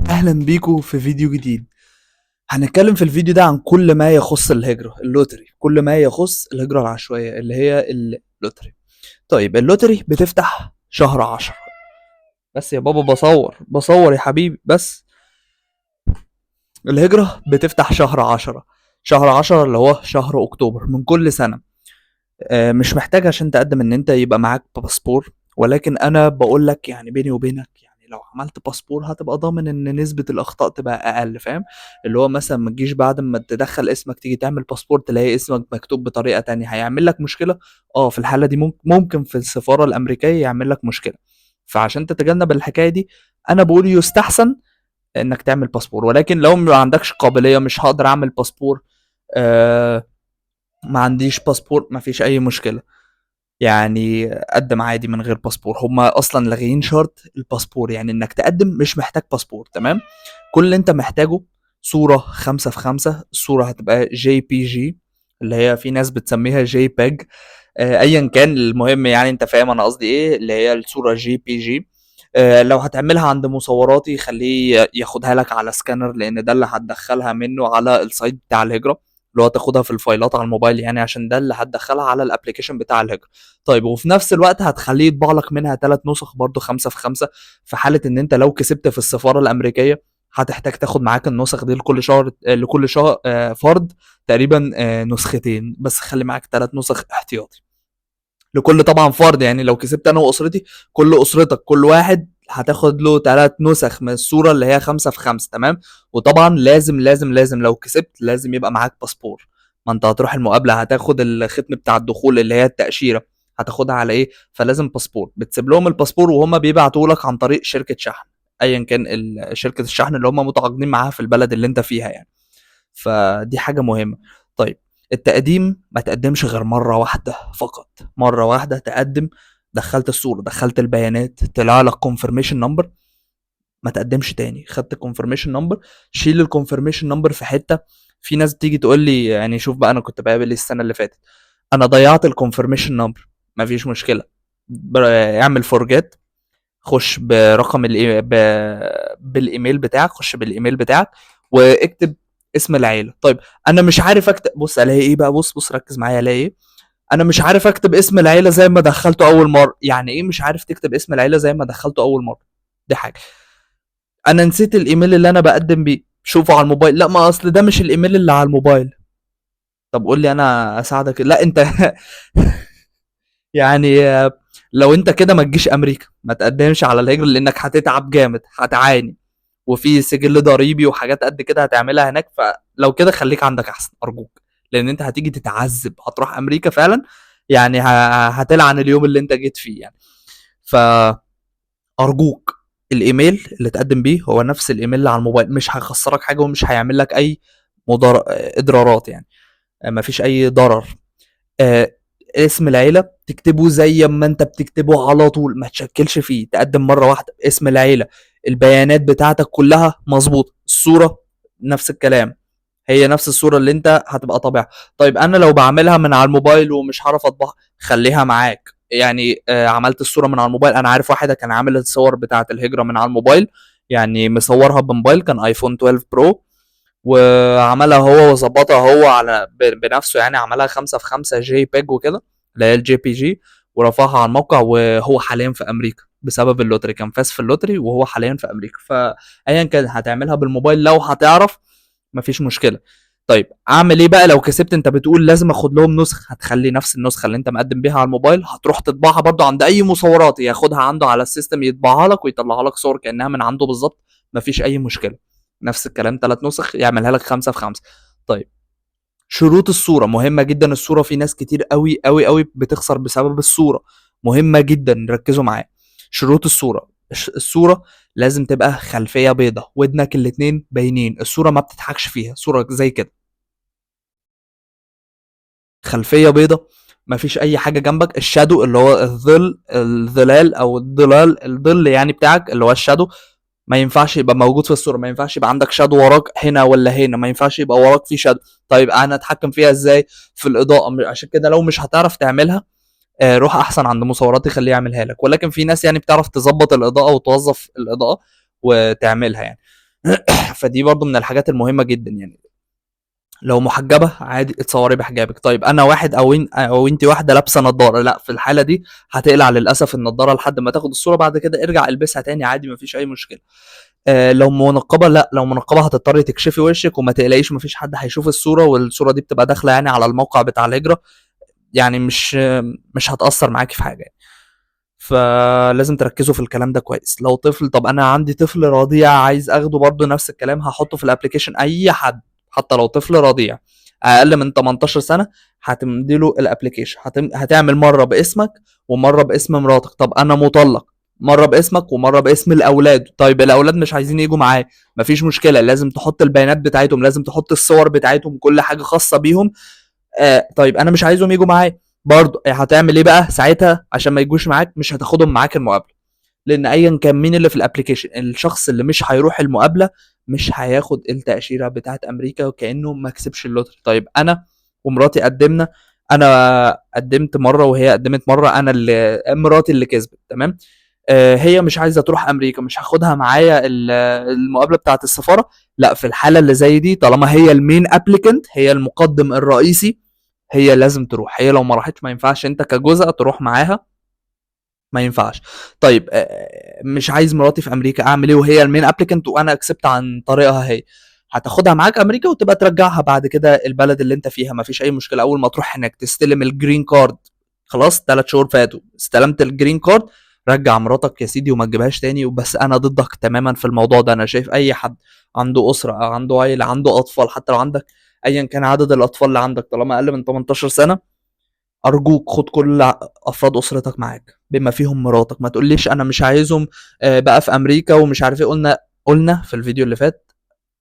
اهلا بيكم في فيديو جديد. هنتكلم في الفيديو ده عن كل ما يخص الهجرة اللوتري، كل ما يخص الهجرة العشوائية اللي هي اللوتري. طيب اللوتري بتفتح شهر 10. بس يا بابا بصور يا حبيبي. بس الهجرة بتفتح شهر 10. شهر 10 اللي هو شهر اكتوبر من كل سنة. مش محتاج عشان تقدم ان انت يبقى معاك باسبور، ولكن انا بقول لك يعني بيني وبينك، يعني لو عملت باسبور هتبقى ضامن ان نسبة الاخطاء تبقى اقل، فاهم؟ اللي هو مثلا ما تجيش بعد ما تدخل اسمك تيجي تعمل باسبور تلاقي اسمك مكتوب بطريقة تانية، هيعمل لك مشكلة. اه، في الحالة دي ممكن في السفارة الامريكية يعمل لك مشكلة. فعشان تتجنب الحكاية دي انا بقول يستحسن انك تعمل باسبور. ولكن لو ما عندكش قابلية، مش هقدر اعمل باسبور، آه ما عنديش باسبور، ما فيش اي مشكلة. يعني قدم عادي من غير باسبور. هما اصلا لاغيين شرط الباسبور، يعني انك تقدم مش محتاج باسبور. تمام. كل اللي انت محتاجه صورة 5 في 5. الصورة هتبقى جي بي جي، اللي هي في ناس بتسميها جي باج. ايا كان، المهم يعني انت فاهم انا قصدي ايه، اللي هي الصورة جي بي جي. لو هتعملها عند مصوراتي خليه ياخدها لك على سكانر، لان ده اللي هتدخلها منه على السايت بتاع الهجرة، اللي هو تاخدها في الفايلات على الموبايل، يعني عشان ده اللي هتدخلها على الابلكيشن بتاع الهجرة. طيب، وفي نفس الوقت هتخليه يطبع لك منها 3 نسخ برضو 5 في 5. في حالة ان انت لو كسبت في السفارة الامريكية هتحتاج تاخد معاك النسخ دي لكل شهر، لكل شهر فرد تقريبا نسختين، بس خلي معاك 3 نسخ احتياطي لكل طبعا فرد. يعني لو كسبت انا واسرتي، كل اسرتك كل واحد هتاخد له 3 نسخ من الصورة اللي هي 5 في 5. تمام. وطبعا لازم لازم لازم لو كسبت لازم يبقى معاك باسبور. ما انت هتروح المقابلة هتاخد الختم بتاع الدخول اللي هي التأشيرة، هتاخدها على ايه؟ فلازم باسبور. بتسيب لهم الباسبور وهم بيبعتوا لك عن طريق شركة شحن، ايا كان شركة الشحن اللي هم متعاقدين معاها في البلد اللي انت فيها يعني. فدي حاجة مهمة. طيب، التقديم ما تقدمش غير مرة واحدة فقط. مرة واحدة تقدم، دخلت الصورة دخلت البيانات طلع لك كونفirmation نمبر، ما تقدمش تاني. خدت كونفirmation نمبر، شيل الكونفirmation نمبر في حتة. في ناس بتيجي تقول لي، يعني شوف بقى، انا كنت بقابل السنة اللي فاتت انا ضيعت الكونفirmation نمبر. مفيش مشكلة، اعمل فورجيت، خش برقم بالايميل بتاعك، خش بالايميل بتاعك واكتب اسم العيله. طيب، انا مش عارف اكتب، بص الاقي ايه بقى، بص ركز معايا، الاقي ايه؟ انا مش عارف اكتب اسم العيله زي ما دخلته اول مره. يعني ايه مش عارف تكتب اسم العيله زي ما دخلته اول مره؟ دي حاجه. انا نسيت الايميل اللي انا بقدم بيه، شوفه على الموبايل. لا، ما اصل ده مش الايميل اللي على الموبايل. طب قول لي انا اساعدك. لا انت يعني لو انت كده ما تجيش امريكا، ما تقدمش على الهجرة، لانك هتتعب جامد، هتعاني، وفي سجل ضريبي وحاجات قد كده هتعملها هناك. فلو كده خليك عندك احسن ارجوك، لان انت هتيجي تتعذب، هتروح امريكا فعلا. يعني هتلعن اليوم اللي انت جيت فيه يعني. فارجوك، الايميل اللي تقدم بيه هو نفس الايميل اللي على الموبايل، مش هيخسرك حاجه ومش هيعمل لك اي اضرارات يعني. مفيش اي ضرر. آه، اسم العيلة تكتبه زي ما انت بتكتبه على طول، ما تشكلش فيه. تقدم مرة واحدة اسم العيلة، البيانات بتاعتك كلها مظبوط، الصورة نفس الكلام، هي نفس الصورة اللي انت هتبقى طابعها. طيب انا لو بعملها من على الموبايل ومش هعرف اطبعها، خليها معاك. يعني عملت الصورة من على الموبايل. انا عارف واحدة كان عامل الصور بتاعة الهجرة من على الموبايل، يعني مصورها بموبايل كان ايفون 12 برو، وعملها هو وظبطها هو على بنفسه. يعني عملها 5 في 5 جي بيج وكده، اللي هي الجي بي جي، ورفعها على الموقع. وهو حاليا في امريكا بسبب اللوتري، كان فاز في اللوتري وهو حاليا في امريكا. فايا كان هتعملها بالموبايل لو هتعرف، مفيش مشكله. طيب اعمل ايه بقى لو كسبت؟ انت بتقول لازم اخد لهم نسخه، هتخلي نفس النسخه اللي انت مقدم بيها على الموبايل هتروح تطبعها برضو عند اي مصورات، ياخدها عنده على السيستم يطبعها لك ويطلعها لك صور كانها من عنده بالظبط. مفيش اي مشكله. نفس الكلام 3 نسخ يعملها لك 5 في 5. طيب، شروط الصورة مهمة جدا. الصورة في ناس كتير قوي قوي قوي بتخسر بسبب الصورة. مهمة جدا، ركزوا معايا. شروط الصورة، الصورة لازم تبقى خلفية بيضة، ودنك الاتنين باينين، الصورة ما بتضحكش فيها، صورة زي كده خلفية بيضة، مفيش اي حاجة جنبك. الشادو اللي هو الظلال او الظل يعني بتاعك اللي هو الشادو، ما ينفعش يبقى موجود في الصوره. ما ينفعش يبقى عندك شادو وراك هنا ولا هنا، ما ينفعش يبقى وراك في شادو. طيب انا اتحكم فيها ازاي؟ في الاضاءه. عشان كده لو مش هتعرف تعملها، روح احسن عند مصوراتي خليه يعملها لك. ولكن في ناس يعني بتعرف تظبط الاضاءه وتوظف الاضاءه وتعملها يعني. فدي برضو من الحاجات المهمه جدا يعني. لو محجبه عادي اتصوري بحجابك. طيب انا واحد او انت واحده لابسه نظاره، لا في الحاله دي هتقلع للاسف النضاره لحد ما تاخد الصوره، بعد كده ارجع البسها تاني عادي مفيش اي مشكله. لو منقبه، لا لو منقبه هتضطري تكشفي وشك، وما تقلقيش مفيش حد هيشوف الصوره، والصوره دي بتبقى داخله يعني على الموقع بتاع الهجره، يعني مش هتاثر معاكي في حاجه يعني. فلازم تركزوا في الكلام ده كويس. لو طفل، طب انا عندي طفل رضيع عايز اخده، برضه نفس الكلام هحطه في الابليكيشن. اي حد حتى لو طفل رضيع اقل من 18 سنه هتمديله الابليكيشن، هتعمل مره باسمك ومره باسم مراتك. طب انا مطلق، مره باسمك ومره باسم الاولاد. طيب الاولاد مش عايزين يجوا معايا، مفيش مشكله، لازم تحط البيانات بتاعتهم، لازم تحط الصور بتاعتهم، كل حاجه خاصه بيهم. طيب انا مش عايزهم يجوا معايا برضه، هتعمل ايه بقى ساعتها عشان ما يجوش معاك؟ مش هتاخدهم معاك المقابله، لان ايا كان مين اللي في الابليكيشن، الشخص اللي مش هيروح المقابله مش هياخد التاشيره بتاعت امريكا، وكانه ما كسبش اللوتري. طيب انا ومراتي قدمنا، انا قدمت مره وهي قدمت مره، انا اللي مراتي اللي كسبت تمام. هي مش عايزه تروح امريكا، مش هاخدها معايا المقابله بتاعه السفاره. لا في الحاله اللي زي دي طالما هي المين ابليكنت، هي المقدم الرئيسي، هي لازم تروح. هي لو ما راحتش ما ينفعش انت كجزء تروح معاها، ما ينفعش. طيب مش عايز مراتي في امريكا، اعمل ايه وهي المين ابليكنت وانا اكسبت عن طريقها هي؟ هتاخدها معاك امريكا وتبقى ترجعها بعد كده البلد اللي انت فيها، مفيش اي مشكله. اول ما تروح هناك تستلم الجرين كارد، خلاص 3 شهور فاتوا استلمت الجرين كارد، رجع مراتك يا سيدي وما تجيبهاش تاني. وبس انا ضدك تماما في الموضوع ده. انا شايف اي حد عنده اسره او عنده عيله عنده اطفال، حتى لو عندك ايا كان عدد الاطفال اللي عندك طالما اقل من 18 سنه، ارجوك خد كل افراد اسرتك معاك بما فيهم مراتك. ما تقوليش انا مش عايزهم بقى في امريكا ومش عارف ايه. قلنا في الفيديو اللي فات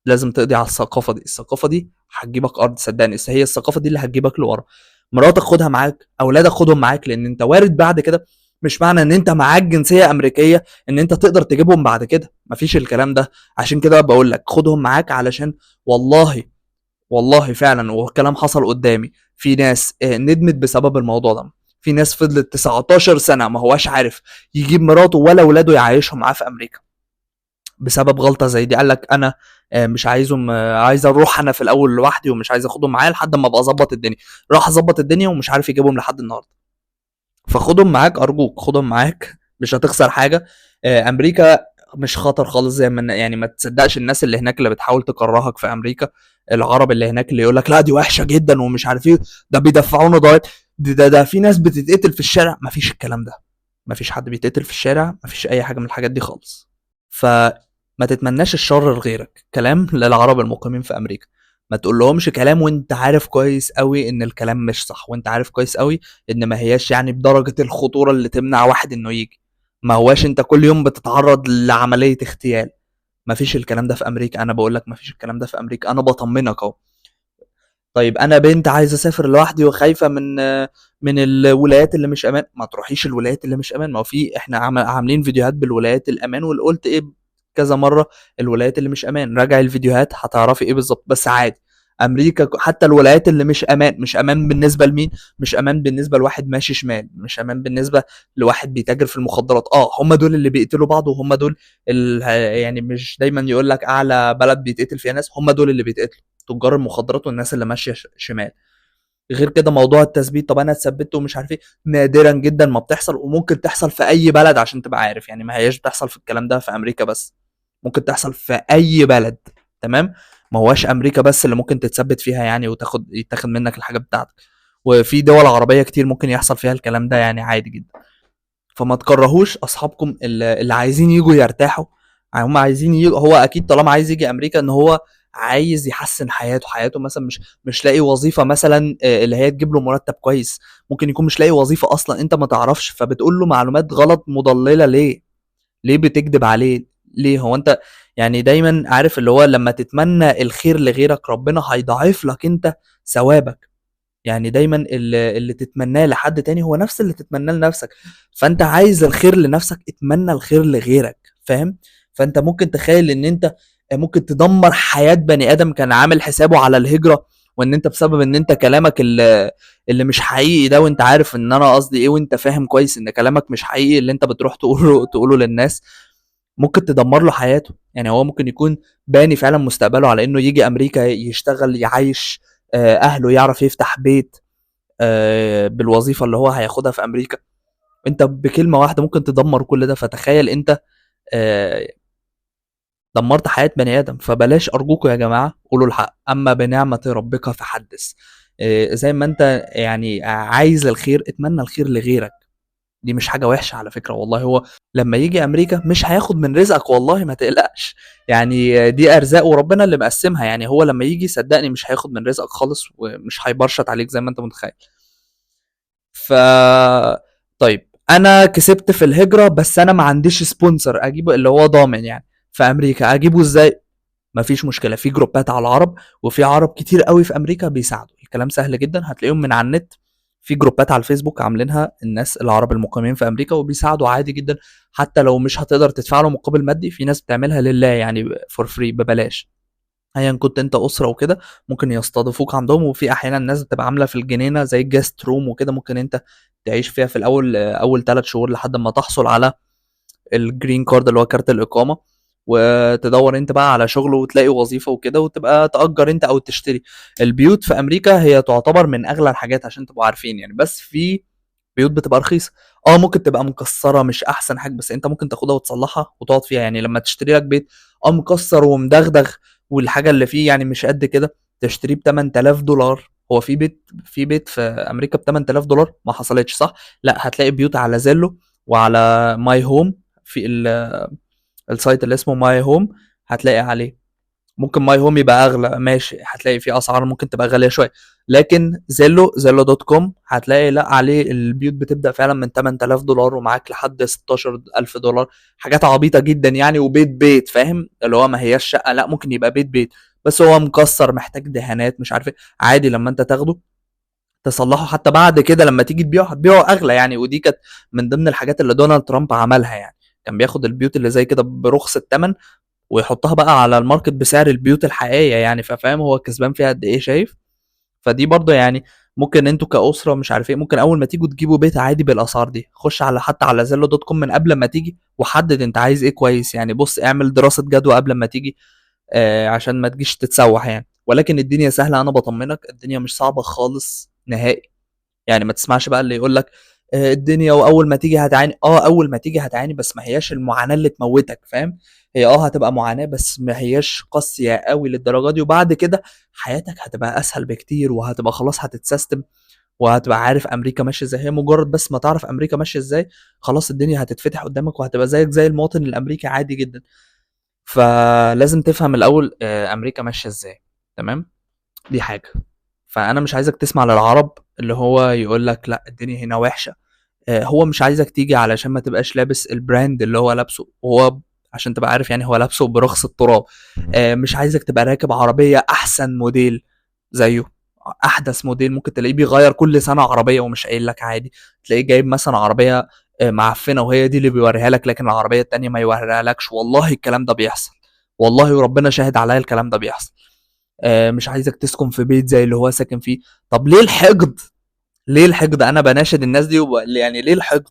لازم تقضي على الثقافه دي. الثقافه دي هتجيبك ارض صدقني، هي الثقافه دي اللي هتجيبك لورا. مراتك خدها معاك، اولادك خدهم معاك، لان انت وارد بعد كده، مش معنى ان انت معاك جنسيه امريكيه ان انت تقدر تجيبهم بعد كده، مفيش الكلام ده. عشان كده بقول لك خدهم معاك، علشان والله والله فعلا والكلام حصل قدامي، في ناس ندمت بسبب الموضوع ده. في ناس فضلت 19 سنه ما هواش عارف يجيب مراته ولا ولاده يعيشهم معاه في امريكا بسبب غلطه زي دي. قال لك انا مش عايزهم، عايز اروح انا في الاول لوحدي ومش عايز اخدهم معايا لحد ما ابقى اظبط الدنيا. راح اظبط الدنيا ومش عارف يجيبهم لحد النهارده. فخدهم معاك ارجوك، خدهم معاك مش هتخسر حاجه. امريكا مش خطر خالص زي ما يعني ما تصدقش الناس اللي هناك اللي بتحاول تكرهك في امريكا، العرب اللي هناك اللي يقول لك لا دي وحشه جدا ومش عارف ايه، ده بيدفعونا ضرائب، ده في ناس بتتقتل في الشارع. مفيش الكلام ده، مفيش حد بيتقتل في الشارع، مفيش اي حاجه من الحاجات دي خالص. فما تتمناش الشر لغيرك. كلام للعرب المقيمين في امريكا، ما تقول لهمش كلام وانت عارف كويس قوي ان الكلام مش صح، وانت عارف كويس قوي ان ما هياش يعني بدرجة الخطورة اللي تمنع واحد انه يجي. ما هواش انت كل يوم بتتعرض لعملية اغتيال. ما فيش الكلام ده في امريكا، انا بقول لك ما فيش الكلام ده في امريكا، انا بطمنك اهو. طيب انا بنت عايزه اسافر لوحدي وخايفه من الولايات اللي مش امان، ما تروحيش الولايات اللي مش امان. ما هو في احنا عاملين فيديوهات بالولايات الامان، وقلت ايه كذا مره الولايات اللي مش امان، راجع الفيديوهات هتعرفي ايه بالظبط. بس عادي امريكا حتى الولايات اللي مش امان، مش امان بالنسبه لمين؟ مش امان بالنسبه لواحد ماشي شمال، مش امان بالنسبه لواحد بيتاجر في المخدرات. هم دول اللي بيقتلوا بعض، وهم دول يعني مش دايما يقول لك اعلى بلد بيتقتل فيها ناس، هم دول اللي بيتقتلوا تجار المخدرات والناس اللي ماشيه شمال. غير كده موضوع التثبيت، طب انا اتثبت ومش عارف ايه، نادرا جدا ما بتحصل، وممكن تحصل في اي بلد عشان تبقى عارف يعني، ما هياش بتحصل في الكلام ده في امريكا بس، ممكن تحصل في اي بلد. تمام، ما هواش امريكا بس اللي ممكن تتثبت فيها يعني يتاخد منك الحاجات بتاعتك، وفي دول عربيه كتير ممكن يحصل فيها الكلام ده يعني عادي جدا. فما تكرهوش اصحابكم اللي عايزين يجوا يرتاحوا. يعني هم عايزين يجوا، هو اكيد طالما عايز يجي امريكا ان هو عايز يحسن حياته مثلا مش لاقي وظيفه مثلا اللي هي تجيب له مرتب كويس، ممكن يكون مش لاقي وظيفه اصلا انت ما تعرفش، فبتقول له معلومات غلط مضلله. ليه بتكذب عليه؟ ليه؟ هو انت يعني دايما عارف اللي هو لما تتمنى الخير لغيرك ربنا هيضاعف لك انت ثوابك. يعني دايما اللي تتمناه لحد تاني هو نفس اللي تتمناه لنفسك. فانت عايز الخير لنفسك، اتمنى الخير لغيرك، فاهم؟ فانت ممكن تخيل ان انت ممكن تدمر حياة بني ادم كان عامل حسابه على الهجرة، وان انت بسبب ان انت كلامك اللي مش حقيقي ده، وانت عارف ان انا قصدي ايه، وانت فاهم كويس ان كلامك مش حقيقي اللي انت بتروح تقوله للناس، ممكن تدمر له حياته. يعني هو ممكن يكون باني فعلا مستقبله على انه يجي امريكا يشتغل يعيش اهله، يعرف يفتح بيت بالوظيفه اللي هو هياخدها في امريكا. انت بكلمه واحده ممكن تدمر كل ده. فتخيل انت آه، دمرت حياه بني ادم. فبلاش ارجوكوا يا جماعه قولوا الحق، اما بنعمه ربك فحدث. زي ما انت يعني عايز الخير اتمنى الخير لغيرك. دي مش حاجة وحشة على فكرة والله. هو لما يجي أمريكا مش هياخد من رزقك والله، ما تقلقش. يعني دي أرزاق وربنا اللي مقسمها. يعني هو لما يجي صدقني مش هياخد من رزقك خالص، ومش هيبرشط عليك زي ما انت متخيل. ف طيب انا كسبت في الهجرة، بس انا ما عنديش سبونسر اجيبه اللي هو ضامن يعني في امريكا. اجيبه ازاي؟ مفيش مشكله، في جروبات على العرب، وفي عرب كتير قوي في امريكا بيساعدوا. الكلام سهل جدا، هتلاقيهم من على النت. في جروبات على الفيسبوك عاملينها الناس العرب المقيمين في امريكا، وبيساعدوا عادي جدا. حتى لو مش هتقدر تدفع له مقابل مادي، في ناس بتعملها لله يعني فور فري ببلاش. ايا كنت انت اسره وكده ممكن يستضيفوك عندهم. وفي احيانا الناس بتبقى عامله في الجنينه زي جاست روم وكده، ممكن انت تعيش فيها في الاول اول 3 شهور لحد ما تحصل على الجرين كارد اللي هو كارت الاقامه. وتدور انت بقى على شغل وتلاقي وظيفه وكده، وتبقى تأجر انت او تشتري. البيوت في امريكا هي تعتبر من اغلى الحاجات عشان تبقوا عارفين يعني. بس في بيوت بتبقى رخيصه. ممكن تبقى مكسره مش احسن حاجه، بس انت ممكن تاخدها وتصلحها وتقعد فيها. يعني لما تشتري لك بيت مكسر ومدغدغ والحاجه اللي فيه يعني مش قد كده، تشتريه ب 8000 دولار. هو في بيت في امريكا ب 8000 دولار ما حصلتش صح؟ لا، هتلاقي بيوت على زيلو وعلى ماي هوم. في السايت اللي اسمه ماي هوم هتلاقي عليه. ممكن ماي هوم يبقى اغلى ماشي، هتلاقي فيه اسعار ممكن تبقى غاليه شويه. لكن زيلو دوت كوم هتلاقي لا عليه البيوت بتبدا فعلا من 8000 دولار ومعاك لحد 16000 دولار. حاجات عبيطه جدا يعني. وبيت فاهم اللي هو ما هياش شقه، لا ممكن يبقى بيت بس هو مكسر محتاج دهانات مش عارف ايه. عادي لما انت تاخده تصلحه، حتى بعد كده لما تيجي تبيعه هتبيعه اغلى يعني. ودي كانت من ضمن الحاجات اللي دونالد ترامب عملها يعني. كان بياخد البيوت اللي زي كده برخص الثمن ويحطها بقى على الماركت بسعر البيوت الحقيقيه يعني. ففاهم هو كسبان فيها قد ايه شايف. فدي برضه يعني ممكن انتوا كاسره مش عارف ايه، ممكن اول ما تيجوا تجيبوا بيت عادي بالاسعار دي، خش على حتى على زيلو دوت كوم من قبل ما تيجي وحدد انت عايز ايه كويس يعني. بص اعمل دراسه جدوى قبل ما تيجي عشان ما تجيش تتسوح يعني. ولكن الدنيا سهله، انا بطمنك الدنيا مش صعبه خالص نهائي. يعني ما تسمعش بقى اللي يقول لك الدنيا واول ما تيجي هتعاني. اول ما تيجي هتعاني، بس ما هياش المعاناه اللي تموتك فاهم. هي هتبقى معاناه بس ما هياش قاسيه قوي للدرجه دي. وبعد كده حياتك هتبقى اسهل بكتير، وهتبقى خلاص هتتسيستم، وهتبقى عارف امريكا ماشيه ازاي. هي مجرد بس ما تعرف امريكا ماشيه ازاي خلاص الدنيا هتتفتح قدامك، وهتبقى زيك زي المواطن الامريكي عادي جدا. فلازم تفهم الاول امريكا ماشيه ازاي. تمام. دي حاجه. فانا مش عايزك تسمع للعرب اللي هو يقول لك لا الدنيا هنا وحشه. هو مش عايزك تيجي علشان ما تبقاش لابس البراند اللي هو لابسه. هو عشان تبقى عارف يعني هو لابسه برخص التراب. مش عايزك تبقى راكب عربيه احسن موديل زيه. احدث موديل ممكن تلاقيه بيغير كل سنه عربيه ومش قايل لك عادي. تلاقيه جايب مثلا عربيه معفنه وهي دي اللي بيوريها لك، لكن العربيه التانية ما يوريها لكش. والله الكلام ده بيحصل، والله وربنا شاهد عليا الكلام ده بيحصل. مش عايزك تسكن في بيت زي اللي هو ساكن فيه. طب ليه الحقد؟ ليه الحقد؟ انا بناشد الناس دي يعني ليه الحقد؟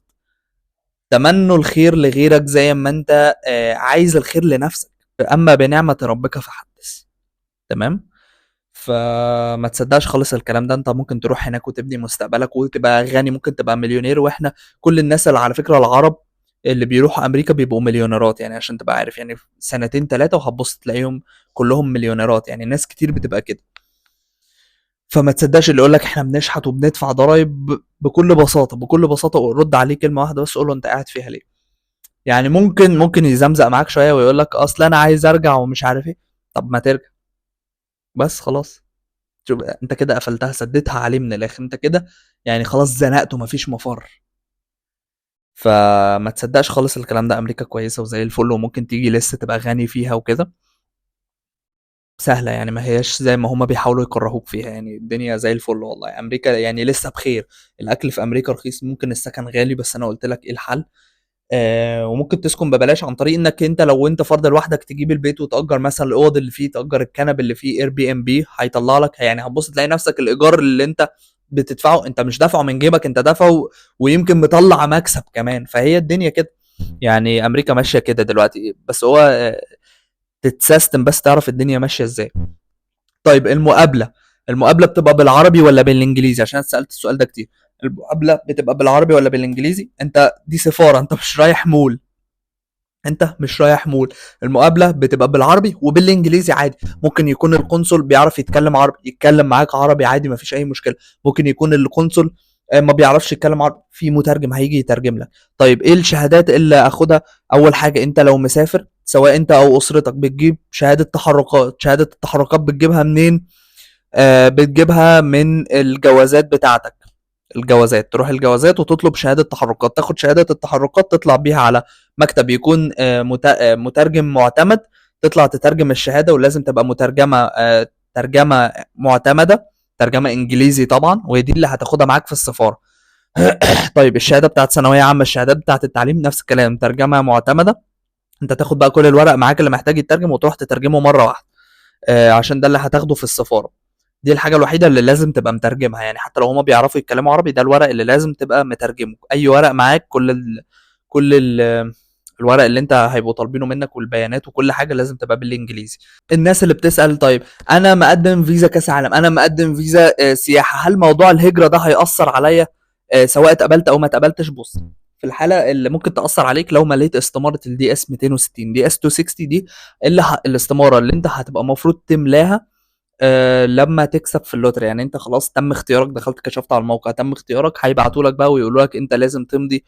تمنوا الخير لغيرك زي ما انت عايز الخير لنفسك. اما بنعمة ربك فحدث. تمام. فما تصدقش خالص الكلام ده. انت ممكن تروح هناك وتبني مستقبلك وتبقى غني، ممكن تبقى مليونير. واحنا كل الناس اللي على فكرة العرب اللي بيروحوا امريكا بيبقوا مليونيرات يعني. عشان تبقى عارف يعني سنتين ثلاثة وهتبص تلاقيهم كلهم مليونيرات يعني. ناس كتير بتبقى كده. فما تصدقش اللي يقول لك احنا بنشحت وبندفع ضرايب. بكل بساطه بكل بساطه رد عليه كلمه واحده بس، قول له انت قاعد فيها ليه. يعني ممكن يزمزق معاك شويه ويقول لك اصل انا عايز ارجع ومش عارف ايه. طب ما ترجع بس خلاص. شوف انت كده قفلتها سديتها عليه من الاخر. انت كده يعني خلاص زنقته مفيش مفر. فما تصدقش خالص الكلام ده. امريكا كويسه وزي الفل، وممكن تيجي لسه تبقى غني فيها وكده. سهله يعني، ما هياش زي ما هما بيحاولوا يكرهوك فيها يعني. الدنيا زي الفل والله. امريكا يعني لسه بخير. الاكل في امريكا رخيص، ممكن السكن غالي بس انا قلت لك ايه الحل. وممكن تسكن ببلاش عن طريق انك انت لو انت فرد لوحدك تجيب البيت وتأجر مثلا الاوض اللي فيه، تأجر الكنب اللي فيه اير بي ام بي. هيطلع لك يعني هتبص تلاقي نفسك الايجار اللي انت بتدفعه انت مش دافعه من جيبك، انت دافعه ويمكن مطلع مكسب كمان. فهي الدنيا كده. يعني امريكا ماشيه كده دلوقتي، بس هو تتسيستم بس تعرف الدنيا ماشيه ازاي. طيب المقابله بتبقى بالعربي ولا بالانجليزي؟ عشان أنا سالت السؤال ده كتير. المقابله بتبقى بالعربي ولا بالانجليزي؟ انت دي سفاره، انت مش رايح مول، انت مش رايح مول. المقابله بتبقى بالعربي وبالانجليزي عادي. ممكن يكون القنصل بيعرف يتكلم عربي، يتكلم معاك عربي عادي، مفيش اي مشكله. ممكن يكون القنصل ما بيعرفش يتكلم عربي، في مترجم هيجي يترجم لك. طيب ايه الشهادات اللي اخدها؟ اول حاجه، انت لو مسافر سواء انت او اسرتك بتجيب شهاده تحركات. شهاده التحركات بتجيبها منين؟ بتجيبها من الجوازات بتاعتك. الجوازات، تروح الجوازات وتطلب شهادة تحركات، تاخد شهادة التحركات تطلع بيها على مكتب يكون مترجم معتمد، تطلع تترجم الشهادة، ولازم تبقى مترجمة ترجمة معتمدة، ترجمة انجليزي طبعا، وهي دي اللي هتاخدها معاك في السفارة. طيب الشهادة بتاعت ثانوية عامة، الشهادات بتاعت التعليم نفس الكلام، ترجمة معتمدة. انت تاخد بقى كل الورق معاك اللي محتاج يترجم وتروح تترجمه مرة واحدة، عشان ده اللي هتاخده في السفارة. دي الحاجة الوحيدة اللي لازم تبقى مترجمها، يعني حتى لو هما بيعرفوا يتكلموا عربي، ده الورق اللي لازم تبقى مترجمه. اي ورق معاك، كل الورق اللي انت هيبقوا طالبينه منك والبيانات وكل حاجه لازم تبقى بالانجليزي. الناس اللي بتسأل طيب انا مقدم فيزا كاس عالم، انا مقدم فيزا سياحه، هل موضوع الهجره ده هيأثر عليا سواء اتقبلت او ما اتقبلتش؟ بص، في الحاله اللي ممكن تأثر عليك لو مليت استماره الدي اس 260 دي اس 260 دي، الاستماره اللي انت هتبقى المفروض تملاها لما تكسب في اللوتري. يعني انت خلاص تم اختيارك، دخلت كشفت على الموقع تم اختيارك، هيبعتوا لك بقى ويقولوا لك انت لازم تمضي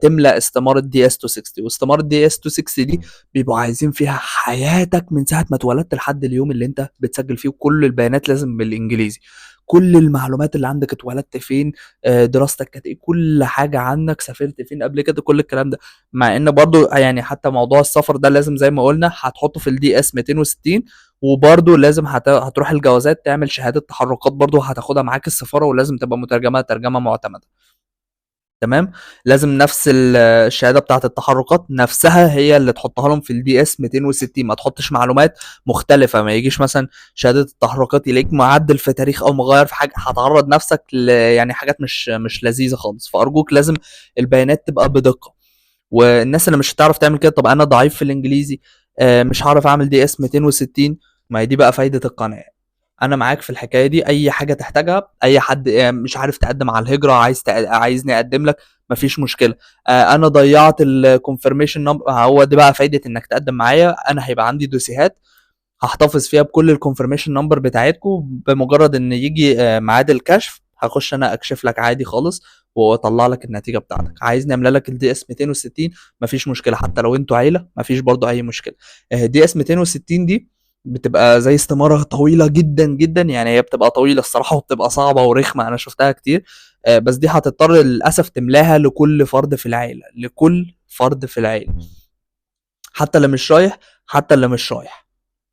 تملى استماره دي اس 260. واستماره دي اس 260 دي بيبقوا عايزين فيها حياتك من ساعه ما اتولدت لحد اليوم اللي انت بتسجل فيه، وكل البيانات لازم بالانجليزي. كل المعلومات اللي عندك، اتولدت فين، دراستك كانت ايه، كل حاجه عنك، سافرت فين قبل كده، كل الكلام ده. مع ان برضو يعني حتى موضوع السفر ده لازم زي ما قلنا هتحطه في الدي اس 260. وبرضه لازم هتروح الجوازات تعمل شهادة تحركات، برضه هتاخدها معاك السفارة، ولازم تبقى مترجمة ترجمة معتمدة. تمام. لازم نفس الشهادة بتاعة التحركات نفسها هي اللي تحطها لهم في الدي اس 260. ما تحطش معلومات مختلفة، ما يجيش مثلا شهادة التحركات يلاقيك معدل في تاريخ او مغير في حاجة، هتعرض نفسك يعني حاجات مش لذيذة خالص. فارجوك لازم البيانات تبقى بدقة. والناس اللي مش هتعرف تعمل كده، طب انا ضعيف في الانجليزي مش هعرف اعمل دي اس 260، ما هي دي بقى فايده القناه. انا معاك في الحكايه دي، اي حاجه تحتاجها، اي حد مش عارف تقدم على الهجره، عايزني اقدم لك، مفيش مشكله. انا ضيعت الكونفirmation نمبر، هو دي بقى فايده انك تقدم معايا. انا هيبقى عندي دوسيهات هحتفظ فيها بكل الكونفirmation نمبر بتاعتكم، بمجرد ان يجي ميعاد الكشف هخش انا اكشف لك عادي خالص، واطلع لك النتيجه بتاعتك. عايزني املى لك الدي اس 260، مفيش مشكله، حتى لو انتوا عيله مفيش برضو اي مشكله. دي اس 260 دي بتبقى زي استماره طويله جدا جدا، يعني هي بتبقى طويله الصراحه وبتبقى صعبه ورخمه، انا شفتها كتير. بس دي هتضطر للاسف تملاها لكل فرد في العيله، لكل فرد في العيله، حتى اللي مش رايح، حتى اللي مش رايح.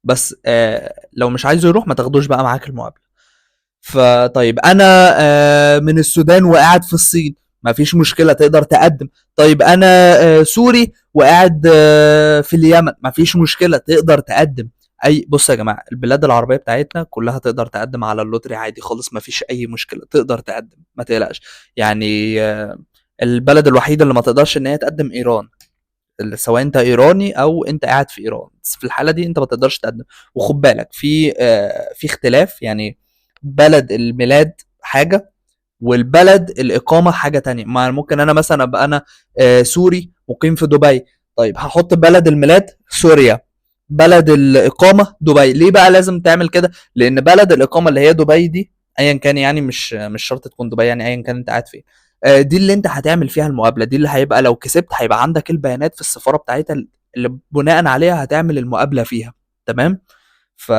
بس لو مش عايزه يروح ما تاخدوش بقى معاك المقابله. فطيب انا من السودان وقاعد في الصين، ما فيش مشكله تقدر تقدم. طيب انا سوري وقاعد في اليمن، ما فيش مشكله تقدر تقدم. بص يا جماعه، البلاد العربيه بتاعتنا كلها تقدر تقدم على اللوتري عادي خالص، ما فيش اي مشكله، تقدر تقدم ما تقلقش. يعني البلد الوحيده اللي ما تقدرش ان هي تقدم ايران، سواء انت ايراني او انت قاعد في ايران، بس في الحاله دي انت ما تقدرش تقدم. وخد بالك في اختلاف، يعني بلد الميلاد حاجه والبلد الاقامه حاجه تانية. ما ممكن انا مثلا ابقى انا سوري مقيم في دبي، طيب هحط بلد الميلاد سوريا، بلد الاقامه دبي. ليه بقى لازم تعمل كده؟ لان بلد الاقامه اللي هي دبي دي ايا كان، يعني مش شرط تكون دبي، يعني ايا كان انت قاعد فين، دي اللي انت هتعمل فيها المقابله، دي اللي هيبقى لو كسبت هيبقى عندك البيانات في السفاره بتاعتها اللي بناء عليها هتعمل المقابله فيها. تمام. ف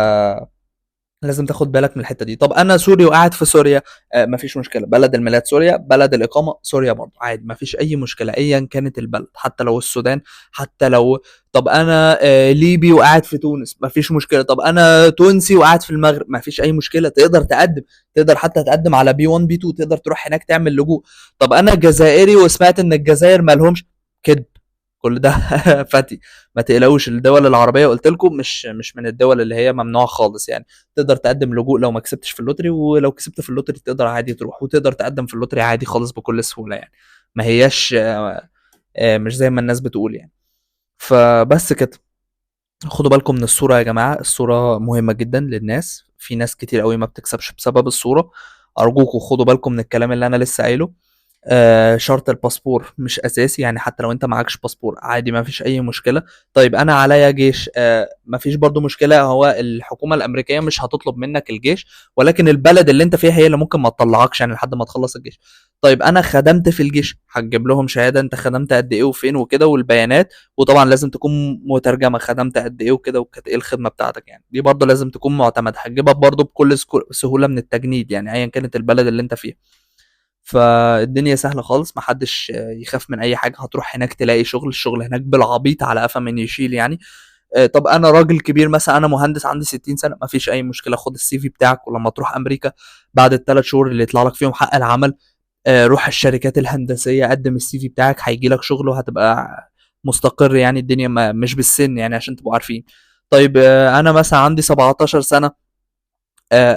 لازم تاخد بالك من الحته دي. طب انا سوري وقاعد في سوريا، مفيش مشكله، بلد الميلاد سوريا، بلد الاقامه سوريا برضه عادي، مفيش اي مشكله ايا كانت البلد، حتى لو السودان، حتى لو. طب انا ليبي وقاعد في تونس، مفيش مشكله. طب انا تونسي وقاعد في المغرب، مفيش اي مشكله، تقدر تقدم. تقدر حتى تقدم على بي 1 بي 2، تقدر تروح هناك تعمل لجوء. طب انا جزائري وسمعت ان الجزائر مالهمش، كده كل ده فتي. ما تقلقوش، الدول العربيه قلت لكم مش من الدول اللي هي ممنوعه خالص يعني. تقدر تقدم لجوء لو ما كسبتش في اللوتري، ولو كسبت في اللوتري تقدر عادي تروح، وتقدر تقدم في اللوتري عادي خالص بكل سهوله يعني. ما هياش مش زي ما الناس بتقول يعني. فبس كده، خدوا بالكم من الصورة يا جماعة، الصورة مهمة جدا للناس، في ناس كتير قوي ما بتكسبش بسبب الصورة. أرجوكوا خدوا بالكم من الكلام اللي أنا لسه قايله. شرط الباسبور مش اساسي، يعني حتى لو انت معكش باسبور عادي ما فيش اي مشكله. طيب انا عليا جيش، ما فيش برضو مشكله، هو الحكومه الامريكيه مش هتطلب منك الجيش، ولكن البلد اللي انت فيها هي اللي ممكن ما تطلعكش يعني لحد ما تخلص الجيش. طيب انا خدمت في الجيش، هتجيب لهم شهاده انت خدمت قد ايه وفين وكده والبيانات، وطبعا لازم تكون مترجمه خدمت قد ايه وكده وكانت ايه الخدمه بتاعتك، يعني دي برضو لازم تكون معتمده، هتجيبها برضو بكل سهوله من التجنيد يعني ايا كانت البلد اللي انت فيها. فالدنيا سهله خالص، محدش يخاف من اي حاجه، هتروح هناك تلاقي شغل، الشغل هناك بالعبيط على قفا من يشيل يعني. طب انا راجل كبير مثلا، انا مهندس عندي 60 سنه، مفيش اي مشكله، خد السي في بتاعك ولما تروح امريكا بعد الثلاث شهور اللي يطلع لك فيهم حق العمل، روح الشركات الهندسيه قدم السي في بتاعك، هيجي لك شغل وهتبقى مستقر يعني، الدنيا ما مش بالسن يعني عشان تبقوا عارفين. طيب انا مثلا عندي 17 سنه،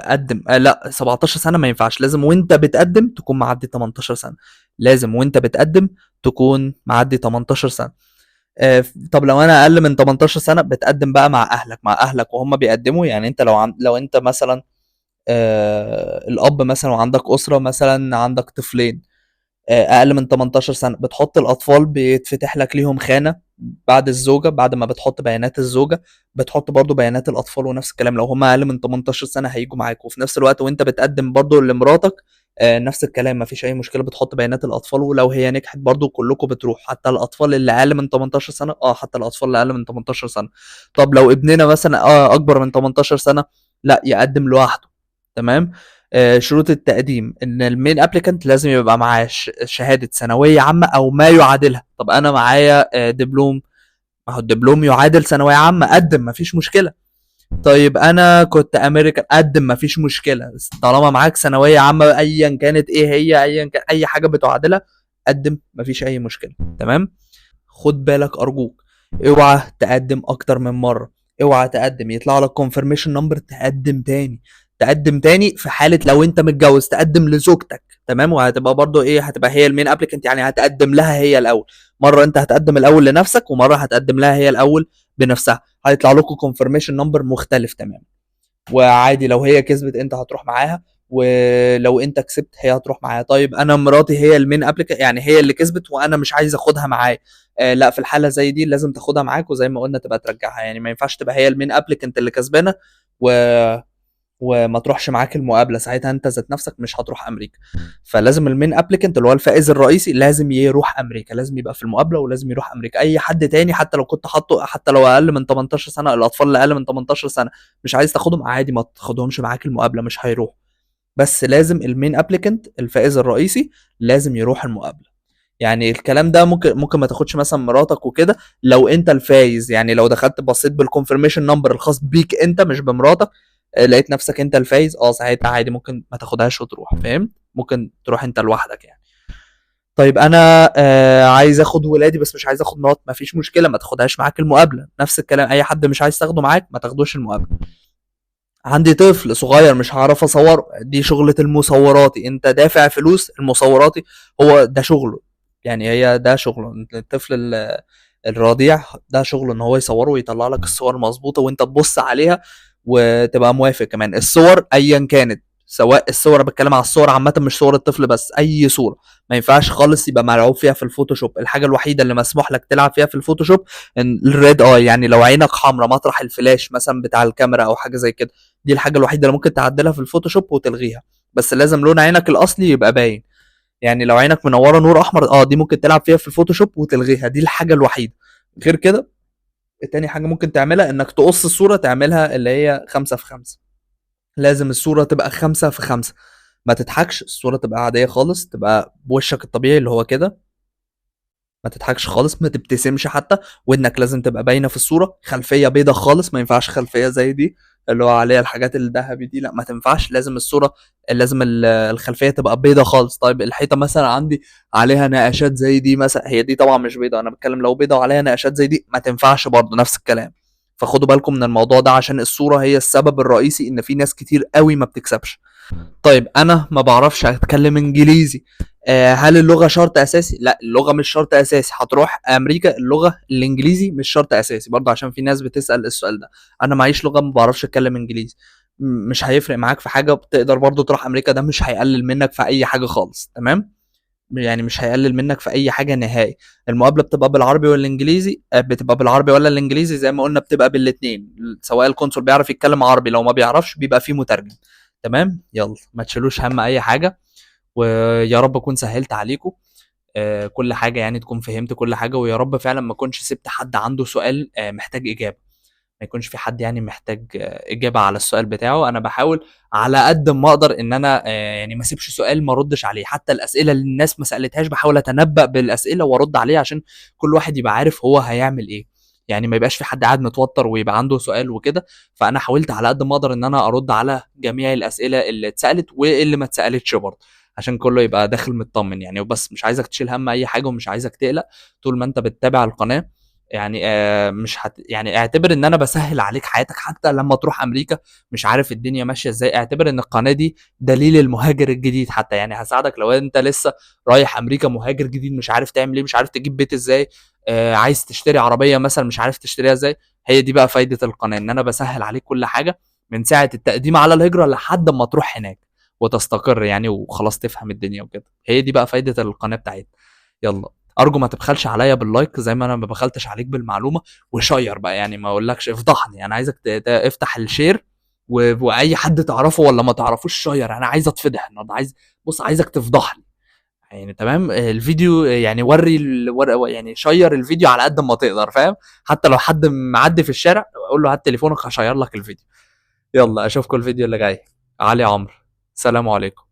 قدم، لا 17 سنه ما ينفعش، لازم وانت بتقدم تكون معدي 18 سنه، لازم وانت بتقدم تكون معدي 18 سنه. طب لو انا اقل من 18 سنه بتقدم بقى مع اهلك وهم بيقدموا، يعني انت لو انت مثلا الاب مثلا وعندك اسره مثلا عندك طفلين، اقل من 18 سنه بتحط الاطفال، بيتفتح لك ليهم خانه بعد الزوجه، بعد ما بتحط بيانات الزوجه بتحط برضو بيانات الاطفال، ونفس الكلام لو هم اقل من 18 سنه هيجوا معاك، وفي نفس الوقت وانت بتقدم برضو لمراتك نفس الكلام مفيش اي مشكله، بتحط بيانات الاطفال، ولو هي نجحت برضو كلكم بتروح، حتى الاطفال اللي اقل من 18 سنه، حتى الاطفال اللي اقل من 18 سنه. طب لو ابننا مثلا اكبر من 18 سنه، لا يقدم لوحده. تمام. شروط التقديم ان المين ابليكانت لازم يبقى معاه شهاده ثانويه عامه او ما يعادلها. طب انا معايا دبلوم، ما هو الدبلوم يعادل ثانويه عامه، قدم مفيش مشكله. طيب انا كنت امريكان، قدم مفيش مشكله، طالما معاك ثانويه عامه ايا كانت ايه هي، ايا كان اي حاجه بتعادلها قدم مفيش اي مشكله. تمام. خد بالك ارجوك، اوعى تقدم اكتر من مره، اوعى تقدم يطلع لك كونفirmation نمبر تقدم تاني، تقدم تاني في حاله لو انت متجوز تقدم لزوجتك. تمام. وهتبقى برضو ايه، هتبقى هي المين ابليكنت، يعني هتقدم لها هي الاول، مره انت هتقدم الاول لنفسك ومره هتقدم لها هي الاول بنفسها، هيطلع لكم كونفirmation نمبر مختلف تمام. وعادي لو هي كسبت انت هتروح معاها، ولو انت كسبت هي هتروح معاها. طيب انا مراتي هي المين ابليك، يعني هي اللي كسبت وانا مش عايز اخدها معايا، لا في الحاله زي دي لازم تاخدها معاك، وزي ما قلنا تبقى ترجعها، يعني ما ينفعش تبقى هي المين ابليكنت اللي كسبانه و... وما تروحش معاك المقابله، ساعتها انت ذات نفسك مش هتروح امريكا. فلازم المين ابليكنت اللي هو الفائز الرئيسي لازم يروح امريكا، لازم يبقى في المقابله ولازم يروح امريكا. اي حد تاني حتى لو كنت حاطه، حتى لو اقل من 18 سنه، الاطفال اللي اقل من 18 سنه مش عايز تاخدهم عادي، ما تاخدهمش معاك المقابله مش هيروح، بس لازم المين ابليكنت الفائز الرئيسي لازم يروح المقابله. يعني الكلام ده ممكن ما تاخدش مثلا مراتك وكده لو انت الفايز، يعني لو دخلت بصيت بالكونفirmation نمبر الخاص بيك انت مش بمراتك، لقيت نفسك انت الفايز، ساعتها عادي ممكن ما تاخدهاش وتروح، فاهم، ممكن تروح انت لوحدك يعني. طيب انا عايز اخد ولادي بس مش عايز اخد مرات، ما فيش مشكله ما تاخدهاش معاك المقابله، نفس الكلام اي حد مش عايز تاخده معاك ما تاخدوش المقابله. عندي طفل صغير مش هعرف اصوره، دي شغلة المصوراتي، انت دافع فلوس المصوراتي، هو ده شغله، يعني هي ده شغله الطفل الرضيع، ده شغله ان هو يصوره ويطلع لك الصور مظبوطة وانت تبص عليها وتبقى موافق كمان. الصور ايا كانت، سواء الصور بتكلم على الصور عامة مش صور الطفل بس، اي صورة ما ينفعش خالص يبقى ملعوب فيها في الفوتوشوب. الحاجة الوحيدة اللي مسموح لك تلعب فيها في الفوتوشوب ان الريد اي، يعني لو عينك حمراء مطرح الفلاش مثلا بتاع الكاميرا او حاجة زي كده، دي الحاجه الوحيده اللي ممكن تعدلها في الفوتوشوب وتلغيها، بس لازم لون عينك الاصلي يبقى باين، يعني لو عينك منوره نور احمر دي ممكن تلعب فيها في الفوتوشوب وتلغيها، دي الحاجه الوحيده. غير كده تاني حاجه ممكن تعملها انك تقص الصوره تعملها اللي هي 5 في 5، لازم الصوره تبقى 5 في 5، ما تضحكش، الصوره تبقى عاديه خالص، تبقى بوشك الطبيعي اللي هو كده، ما تضحكش خالص، ما تبتسمش حتى، ودنك لازم تبقى باينه في الصوره، خلفيه بيضه خالص، ما ينفعش خلفيه زي دي اللي هو عليها الحاجات الذهبي دي، لا ما تنفعش، لازم الصوره، لازم الخلفيه تبقى بيضه خالص. طيب الحيطه مثلا عندي عليها نقاشات زي دي مثلا، هي دي طبعا مش بيضه، انا بتكلم لو بيضه وعليها نقاشات زي دي ما تنفعش برضه نفس الكلام. فخدوا بالكم من الموضوع ده عشان الصوره هي السبب الرئيسي ان في ناس كتير قوي ما بتكسبش. طيب انا ما بعرفش اتكلم انجليزي، هل اللغه شرط اساسي؟ لا، اللغه مش شرط اساسي. هتروح امريكا، اللغه الانجليزي مش شرط اساسي برضه، عشان في ناس بتسال السؤال ده. انا معيش لغه، ما بعرفش اتكلم انجليزي، مش هيفرق معاك في حاجه، بتقدر برضه تروح امريكا، ده مش هيقلل منك في اي حاجه خالص. تمام، يعني مش هيقلل منك في اي حاجه نهائي. المقابله بتبقى بالعربي ولا الانجليزي؟ بتبقى بالعربي ولا الانجليزي، زي ما قلنا بتبقى بالاثنين، سواء القنصل بيعرف يتكلم عربي، لو ما بيعرفش بيبقى فيه مترجم. تمام، يلا ما تشيلوش هم اي حاجه، ويا رب اكون سهلت عليكم كل حاجه، يعني تكون فهمت كل حاجه، ويا رب فعلا ما اكونش سبت حد عنده سؤال محتاج اجابه، ما يكونش في حد يعني محتاج اجابه على السؤال بتاعه. انا بحاول على قد ما اقدر ان انا يعني ما اسيبش سؤال ما اردش عليه، حتى الاسئله اللي الناس ما سالتهاش بحاول اتنبأ بالاسئله وارد عليه، عشان كل واحد يبقى عارف هو هيعمل ايه، يعني ما يبقاش في حد قاعد متوتر ويبقى عنده سؤال وكده. فانا حاولت على قد ما اقدر ان انا ارد على جميع الاسئله اللي اتسالت واللي ما اتسالتش برضه، عشان كله يبقى داخل مطمن يعني. وبس، مش عايزك تشيل هم اي حاجه، ومش عايزك تقلق طول ما انت بتتابع القناه. يعني مش يعني اعتبر ان انا بسهل عليك حياتك، حتى لما تروح امريكا مش عارف الدنيا ماشيه ازاي، اعتبر ان القناه دي دليل المهاجر الجديد حتى، يعني هساعدك لو انت لسه رايح امريكا مهاجر جديد، مش عارف تعمل ايه، مش عارف تجيب بيت ازاي، عايز تشتري عربيه مثلا مش عارف تشتريها ازاي. هي دي بقى فايده القناه، ان انا بسهل عليك كل حاجه من ساعه التقديم على الهجره لحد ما تروح هناك وتستقر يعني، وخلاص تفهم الدنيا وكده. هي دي بقى فايده القناه بتاعتنا. يلا، ارجو ما تبخلش عليا باللايك زي ما انا ما بخلتش عليك بالمعلومه، وشير بقى، يعني ما اقولكش افضحني، انا عايزك افتح الشير واي حد تعرفه ولا ما تعرفوش شير، انا عايز اتفضح النهارده، بص عايزك تفضحني يعني. تمام، الفيديو يعني يعني شير الفيديو على قد ما تقدر، فاهم؟ حتى لو حد معدي في الشارع قول له هات تليفونك هشير لك الفيديو. يلا اشوفكم الفيديو اللي جاي. علي عمرو، سلام عليكم.